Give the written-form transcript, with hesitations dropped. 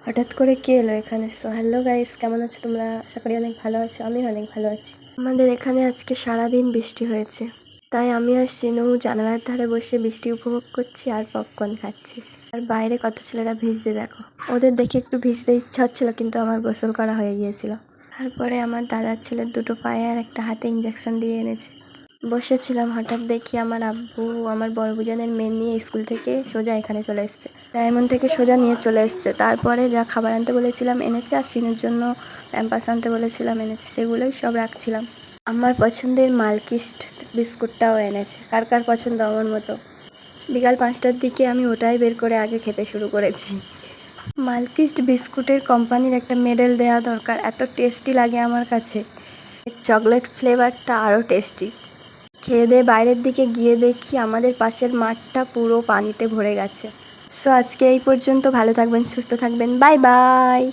হঠাৎ করে কে এলো এখানে? সো হ্যালো গাইস, কেমন আছো তোমরা? আশা করি অনেক ভালো আছো। আমি অনেক ভালো আছি। আমাদের এখানে আজকে সারাদিন বৃষ্টি হয়েছে, তাই আমি আর সিনু জানালার ধারে বসে বৃষ্টি উপভোগ করছি আর পপকর্ন খাচ্ছি। আর বাইরে কত ছেলেরা ভিজতে দেখো। ওদের দেখে একটু ভিজতে ইচ্ছা হচ্ছিল, কিন্তু আমার গোসল করা হয়ে গিয়েছিল। তারপরে আমার দাদার ছেলের দুটো পায়ে আর একটা হাতে ইঞ্জেকশন দিয়ে এনেছে। বসেছিলাম, হঠাৎ দেখি আমার আব্বু আমার বড়বুজানের মেয়ে নিয়ে স্কুল থেকে সোজা এখানে চলে এসছে। ডায়মন্ড থেকে সোজা নিয়ে চলে এসছে। তারপরে যা খাবার আনতে বলেছিলাম এনেছে, আর সিনুর জন্য প্যাম্পাস আনতে বলেছিলাম এনেছে, সেগুলোই সব রাখছিলাম। আমার পছন্দের মালকিস্ট বিস্কুটটাও এনেছে। কার কার পছন্দ আমার মতো? বিকাল 5টার দিকে আমি ওটাই বের করে আগে খেতে শুরু করেছি। মালকিস্ট বিস্কুটের কোম্পানির একটা মেডেল দেওয়া দরকার, এত টেস্টি লাগে আমার কাছে। চকলেট ফ্লেভারটা আরও টেস্টি। খেয়ে দিয়ে বাইরের দিকে গিয়ে দেখি আমাদের পাশের মাঠটা পুরো পানিতে ভরে গেছে। সো আজকে এই পর্যন্ত। ভালো থাকবেন, সুস্থ থাকবেন, বাই বাই।